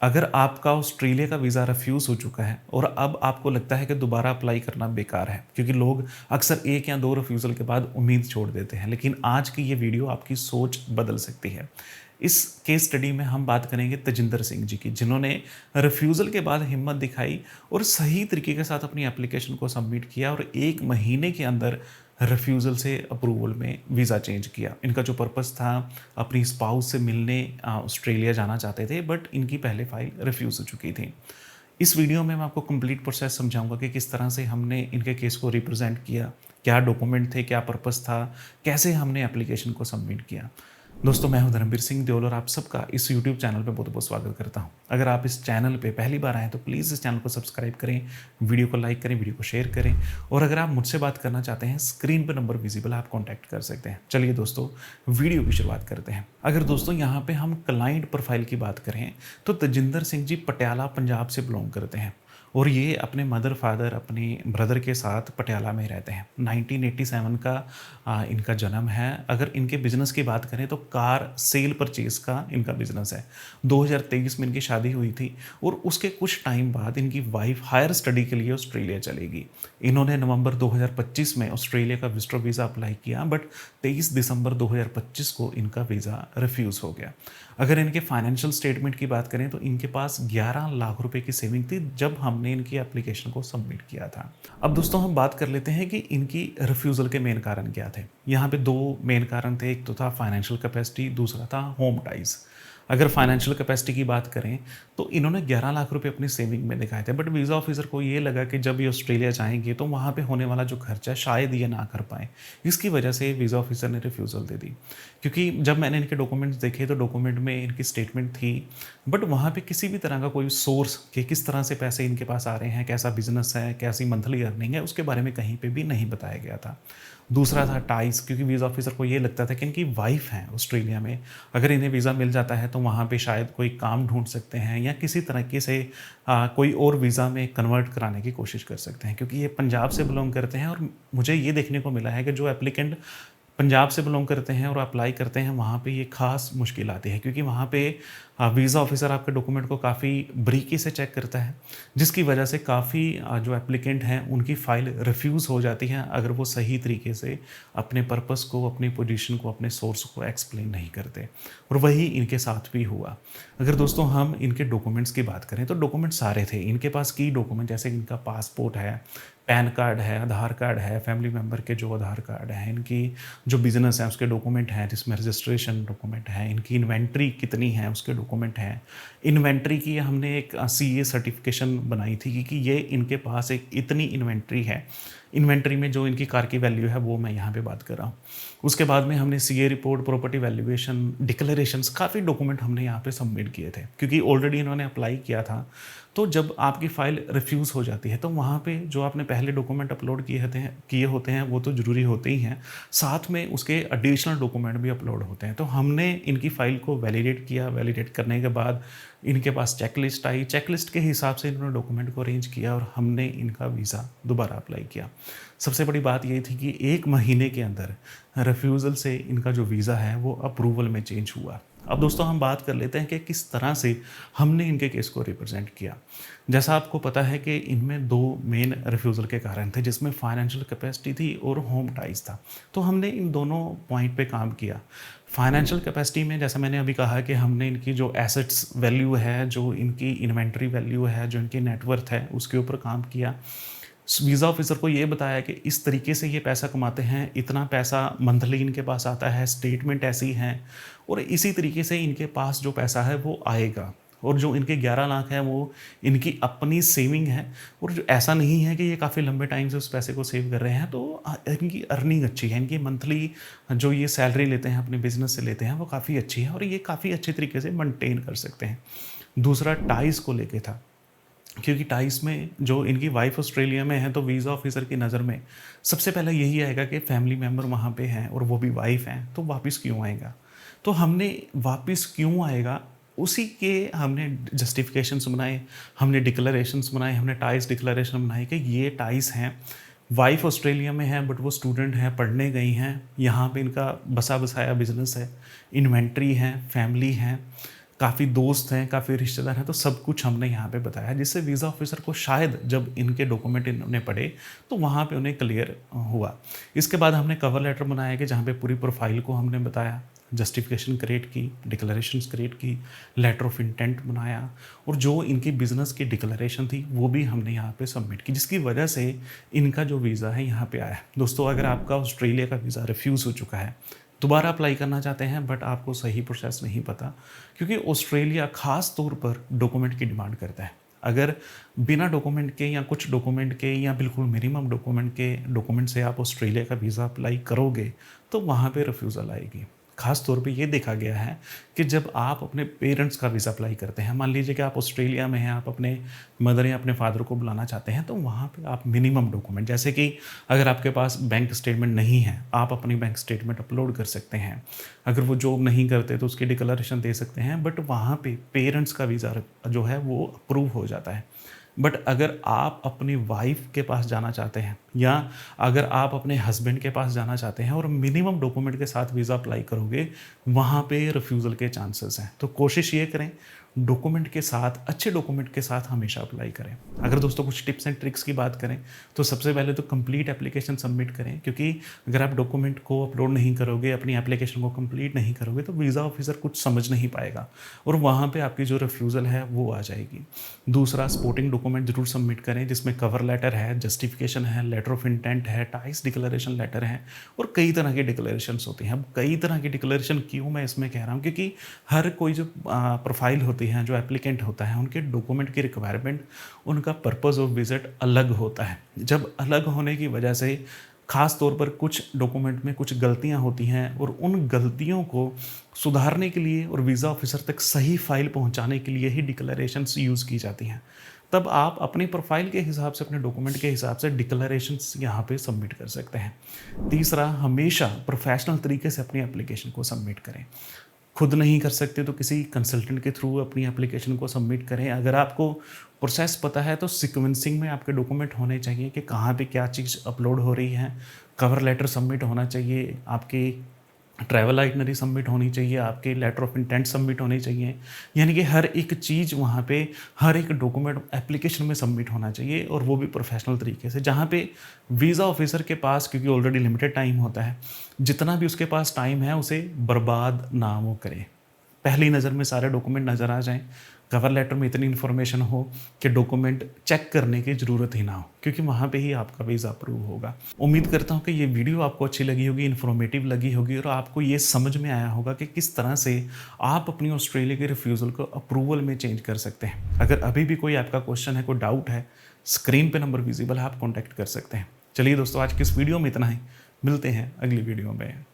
अगर आपका ऑस्ट्रेलिया का वीज़ा रिफ्यूज़ हो चुका है और अब आपको लगता है कि दोबारा अप्लाई करना बेकार है, क्योंकि लोग अक्सर 1 या 2 रिफ्यूज़ल के बाद उम्मीद छोड़ देते हैं। लेकिन आज की ये वीडियो आपकी सोच बदल सकती है। इस केस स्टडी में हम बात करेंगे तजिंदर सिंह जी की, जिन्होंने रिफ्यूज़ल के बाद हिम्मत दिखाई और सही तरीके के साथ अपनी एप्लीकेशन को सबमिट किया और 1 महीने के अंदर रिफ्यूज़ल से अप्रूवल में वीज़ा चेंज किया। इनका जो पर्पस था, अपनी स्पाउस से मिलने ऑस्ट्रेलिया जाना चाहते थे, बट इनकी पहले फ़ाइल रिफ्यूज़ हो चुकी थी। इस वीडियो में मैं आपको कंप्लीट प्रोसेस समझाऊंगा कि किस तरह से हमने इनके केस को रिप्रेजेंट किया, क्या डॉक्यूमेंट थे, क्या पर्पस था, कैसे हमने एप्लीकेशन को सबमिट किया। दोस्तों, मैं हूं धर्मवीर सिंह देओल और आप सबका इस यूट्यूब चैनल पे बहुत बहुत स्वागत करता हूं। अगर आप इस चैनल पे पहली बार आए तो प्लीज़ इस चैनल को सब्सक्राइब करें, वीडियो को लाइक करें, वीडियो को शेयर करें और अगर आप मुझसे बात करना चाहते हैं, स्क्रीन पर नंबर विजिबल, आप कॉन्टैक्ट कर सकते हैं। चलिए दोस्तों, वीडियो की शुरुआत करते हैं। अगर दोस्तों यहाँ पे हम क्लाइंट प्रोफाइल की बात करें तो तजिंदर सिंह जी पटियाला पंजाब से बिलोंग करते हैं और ये अपने मदर फादर, अपने ब्रदर के साथ पटियाला में रहते हैं। 1987 का इनका जन्म है। अगर इनके बिज़नेस की बात करें तो कार सेल परचेज़ का इनका बिज़नेस है। 2023 में इनकी शादी हुई थी और उसके कुछ टाइम बाद इनकी वाइफ हायर स्टडी के लिए ऑस्ट्रेलिया चलेगी। इन्होंने नवंबर 2025 में ऑस्ट्रेलिया का विजिटर वीज़ा अप्लाई किया, बट 23 दिसंबर 2025 को इनका वीज़ा रिफ्यूज़ हो गया। अगर इनके फाइनेंशियल स्टेटमेंट की बात करें तो इनके पास 11 लाख रुपए की सेविंग थी जब हमने इनकी एप्लीकेशन को सबमिट किया था। अब दोस्तों, हम बात कर लेते हैं कि इनकी रिफ्यूज़ल के मेन कारण क्या थे। यहाँ पे 2 मेन कारण थे, एक तो था फाइनेंशियल कैपेसिटी, दूसरा था होम टाइज़। अगर फाइनेंशियल कैपेसिटी की बात करें तो इन्होंने 11 लाख रुपए अपनी सेविंग में दिखाए थे, बट वीज़ा ऑफिसर को ये लगा कि जब ये ऑस्ट्रेलिया जाएंगे तो वहाँ पे होने वाला जो खर्चा है शायद ये ना कर पाए। इसकी वजह से वीज़ा ऑफिसर ने रिफ्यूज़ल दे दी। क्योंकि जब मैंने इनके डॉक्यूमेंट्स देखे तो डॉक्यूमेंट में इनकी स्टेटमेंट थी, बट वहाँ पे किसी भी तरह का कोई सोर्स कि किस तरह से पैसे इनके पास आ रहे हैं, कैसा बिजनेस है, कैसी मंथली अर्निंग है, उसके बारे में कहीं पे भी नहीं बताया गया था। दूसरा था टाइस, क्योंकि वीज़ा ऑफिसर को ये लगता था कि इनकी वाइफ है ऑस्ट्रेलिया में, अगर इन्हें वीज़ा मिल जाता है तो वहाँ पे शायद कोई काम ढूंढ सकते हैं या किसी तरीके से कोई और वीज़ा में कन्वर्ट कराने की कोशिश कर सकते हैं, क्योंकि ये पंजाब से बिलोंग करते हैं। और मुझे ये देखने को मिला है कि जो एप्लीकेंट पंजाब से बिलोंग करते हैं और अप्लाई करते हैं, वहाँ पे ये ख़ास मुश्किल आती है, क्योंकि वहाँ पे वीज़ा ऑफिसर आपके डॉक्यूमेंट को काफ़ी बारीकी से चेक करता है, जिसकी वजह से काफ़ी जो एप्लीकेंट हैं उनकी फ़ाइल रिफ्यूज़ हो जाती है अगर वो सही तरीके से अपने पर्पस को, अपनी पोजीशन को, अपने सोर्स को एक्सप्लेन नहीं करते। और वही इनके साथ भी हुआ। अगर दोस्तों हम इनके डॉक्यूमेंट्स की बात करें तो डॉक्यूमेंट सारे थे इनके पास। की डॉक्यूमेंट जैसे इनका पासपोर्ट है, पैन कार्ड है, आधार कार्ड है, फैमिली मेम्बर के जो आधार कार्ड हैं, इनकी जो बिज़नेस है उसके डॉक्यूमेंट हैं, जिसमें रजिस्ट्रेशन डॉक्यूमेंट है, इनकी इन्वेंट्री कितनी है उसके डॉक्यूमेंट हैं। इन्वेंट्री की हमने एक सीए सर्टिफिकेशन बनाई थी कि ये इनके पास एक इतनी इन्वेंट्री है। इन्वेंट्री में जो इनकी कार की वैल्यू है वो मैं यहाँ पे बात कर रहा हूँ। उसके बाद में हमने CA report, property valuation, declarations, काफ़ी डॉक्यूमेंट हमने यहाँ पे सबमिट किए थे, क्योंकि ऑलरेडी इन्होंने अप्लाई किया था। तो जब आपकी फ़ाइल रिफ्यूज़ हो जाती है तो वहाँ पे जो आपने पहले डॉक्यूमेंट अपलोड किए होते हैं वो तो ज़रूरी होते ही हैं, साथ में उसके एडिशनल डॉक्यूमेंट भी अपलोड होते हैं। तो हमने इनकी फ़ाइल को वैलिडेट किया। वैलिडेट करने के बाद इनके पास चेकलिस्ट आई। चेकलिस्ट के हिसाब से इन्होंने डॉक्यूमेंट को अरेंज किया और हमने इनका वीज़ा दोबारा अप्लाई किया। सबसे बड़ी बात ये थी कि 1 महीने के अंदर रिफ्यूज़ल से इनका जो वीज़ा है वो अप्रूवल में चेंज हुआ। अब दोस्तों, हम बात कर लेते हैं कि किस तरह से हमने इनके केस को रिप्रेजेंट किया। जैसा आपको पता है कि इनमें 2 मेन रिफ्यूज़ल के कारण थे, जिसमें फाइनेंशियल कैपेसिटी थी और होम टाइज़ था। तो हमने इन दोनों पॉइंट पे काम किया। फाइनेंशियल कैपेसिटी में जैसा मैंने अभी कहा कि हमने इनकी जो एसेट्स वैल्यू है, जो इनकी इन्वेंटरी वैल्यू है, जो इनकी नेटवर्थ है, उसके ऊपर काम किया। वीज़ा ऑफिसर को ये बताया कि इस तरीके से ये पैसा कमाते हैं, इतना पैसा मंथली इनके पास आता है, स्टेटमेंट ऐसी हैं और इसी तरीके से इनके पास जो पैसा है वो आएगा। और जो इनके 11 लाख है वो इनकी अपनी सेविंग है और जो ऐसा नहीं है कि ये काफ़ी लंबे टाइम से उस पैसे को सेव कर रहे हैं। तो इनकी अर्निंग अच्छी है, इनकी मंथली जो ये सैलरी लेते हैं अपने बिजनेस से लेते हैं वो काफ़ी अच्छी है और ये काफ़ी अच्छे तरीके से मेंटेन कर सकते हैं। दूसरा टाइस को लेके था, क्योंकि टाइस में जो इनकी वाइफ ऑस्ट्रेलिया में है तो वीज़ा ऑफिसर की नज़र में सबसे पहले यही आएगा कि फैमिली मेम्बर वहाँ पे हैं और वो भी वाइफ हैं, तो वापस क्यों आएगा। तो हमने वापस क्यों आएगा उसी के हमने जस्टिफिकेशंस बनाए, हमने डिक्लेरेशंस बनाए, हमने टाइस डिक्लेरेशन बनाए कि ये टाइस हैं, वाइफ ऑस्ट्रेलिया में है बट वो स्टूडेंट हैं, पढ़ने गई हैं, यहाँ पे इनका बसा बसाया बिजनेस है, इन्वेंट्री है, फैमिली है, काफ़ी दोस्त हैं, काफ़ी रिश्तेदार हैं, तो सब कुछ हमने यहाँ पे बताया, जिससे वीज़ा ऑफ़िसर को शायद जब इनके डॉक्यूमेंट इन्होंने पढ़े तो वहाँ पे उन्हें क्लियर हुआ। इसके बाद हमने कवर लेटर बनाया कि जहाँ पे पूरी प्रोफ़ाइल को हमने बताया, जस्टिफिकेशन क्रिएट की, डिक्लेरेशंस क्रिएट की, लेटर ऑफ इंटेंट बनाया और जो इनकी बिज़नेस की डिक्लेरेशन थी वो भी हमने यहाँ पे सबमिट की, जिसकी वजह से इनका जो वीज़ा है यहाँ पे आया। दोस्तों, अगर आपका ऑस्ट्रेलिया का वीज़ा रिफ्यूज़ हो चुका है, दोबारा अप्लाई करना चाहते हैं बट आपको सही प्रोसेस नहीं पता, क्योंकि ऑस्ट्रेलिया ख़ास तौर पर डॉक्यूमेंट की डिमांड करता है। अगर बिना डॉक्यूमेंट के या कुछ डॉक्यूमेंट के या बिल्कुल मिनिमम डॉक्यूमेंट से आप ऑस्ट्रेलिया का वीज़ा अप्लाई करोगे तो वहाँ पे रिफ्यूज़ल आएगी। ख़ास तौर पे ये देखा गया है कि जब आप अपने पेरेंट्स का वीज़ा अप्लाई करते हैं, मान लीजिए कि आप ऑस्ट्रेलिया में हैं, आप अपने मदर या अपने फादर को बुलाना चाहते हैं, तो वहाँ पे आप मिनिमम डॉक्यूमेंट, जैसे कि अगर आपके पास बैंक स्टेटमेंट नहीं है, आप अपनी बैंक स्टेटमेंट अपलोड कर सकते हैं। अगर वो जॉब नहीं करते तो उसकी डिक्लेरेशन दे सकते हैं, बट वहाँ पे पेरेंट्स का वीज़ा जो है वो अप्रूव हो जाता है। बट अगर आप अपनी वाइफ के पास जाना चाहते हैं या अगर आप अपने हस्बैंड के पास जाना चाहते हैं और मिनिमम डॉक्यूमेंट के साथ वीज़ा अप्लाई करोगे, वहाँ पे रिफ्यूज़ल के चांसेस हैं। तो कोशिश ये करें, डॉक्यूमेंट के साथ, अच्छे डॉक्यूमेंट के साथ हमेशा अप्लाई करें। अगर दोस्तों कुछ टिप्स एंड ट्रिक्स की बात करें तो सबसे पहले तो कंप्लीट एप्लीकेशन सबमिट करें, क्योंकि अगर आप डॉक्यूमेंट को अपलोड नहीं करोगे, अपनी एप्लीकेशन को कंप्लीट नहीं करोगे तो वीज़ा ऑफिसर कुछ समझ नहीं पाएगा और वहाँ पे आपकी जो रिफ्यूज़ल है वो आ जाएगी। दूसरा, सपोर्टिंग डॉक्यूमेंट जरूर सबमिट करें, जिसमें कवर लेटर है, जस्टिफिकेशन है, लेटर ऑफ इंटेंट है, टाइस डिक्लेरेशन लेटर है और कई तरह की डिक्लेरेशंस होती हैं। अब कई तरह की डिक्लेरेशन क्यों मैं इसमें कह रहा हूँ, क्योंकि हर कोई जो प्रोफाइल होती हैं, जो एप्लीकेंट होता है, उनके डॉक्यूमेंट की रिक्वायरमेंट, उनका पर्पस ऑफ विजिट अलग होता है। जब अलग होने की वजह से ख़ास तौर पर कुछ डॉक्यूमेंट में कुछ गलतियां होती हैं और उन गलतियों को सुधारने के लिए और वीज़ा ऑफिसर तक सही फाइल पहुंचाने के लिए ही डिक्लेरेशंस यूज़ की जाती हैं। तब आप अपनी प्रोफाइल के हिसाब से, अपने डॉक्यूमेंट के हिसाब से डिक्लेरेशंस यहाँ पे सबमिट कर सकते हैं। तीसरा, हमेशा प्रोफेशनल तरीके से अपनी एप्लीकेशन को सबमिट करें। खुद नहीं कर सकते तो किसी कंसल्टेंट के थ्रू अपनी एप्लीकेशन को सबमिट करें। अगर आपको प्रोसेस पता है तो सीक्वेंसिंग में आपके डॉक्यूमेंट होने चाहिए कि कहाँ पे क्या चीज़ अपलोड हो रही है। कवर लेटर सबमिट होना चाहिए, आपकी ट्रैवल आइटनरी सबमिट होनी चाहिए, आपके लेटर ऑफ इंटेंट सबमिट होने चाहिए, यानी कि हर एक चीज़ वहाँ पे, हर एक डॉक्यूमेंट एप्लीकेशन में सबमिट होना चाहिए और वो भी प्रोफेशनल तरीके से, जहाँ पे वीज़ा ऑफिसर के पास, क्योंकि ऑलरेडी लिमिटेड टाइम होता है, जितना भी उसके पास टाइम है उसे बर्बाद ना वो करे। पहली नज़र में सारे डॉक्यूमेंट नज़र आ जाएं, कवर लेटर में इतनी इन्फॉर्मेशन हो कि डॉक्यूमेंट चेक करने की ज़रूरत ही ना हो, क्योंकि वहाँ पे ही आपका वीज़ा अप्रूव होगा। उम्मीद करता हूँ कि ये वीडियो आपको अच्छी लगी होगी, इन्फॉर्मेटिव लगी होगी और आपको ये समझ में आया होगा कि किस तरह से आप अपनी ऑस्ट्रेलिया के रिफ्यूज़ल को अप्रूवल में चेंज कर सकते हैं। अगर अभी भी कोई आपका क्वेश्चन है, कोई डाउट है, स्क्रीन पर नंबर विजिबल है, आप कॉन्टैक्ट कर सकते हैं। चलिए दोस्तों, आज की इस वीडियो में इतना ही। मिलते हैं अगली वीडियो में।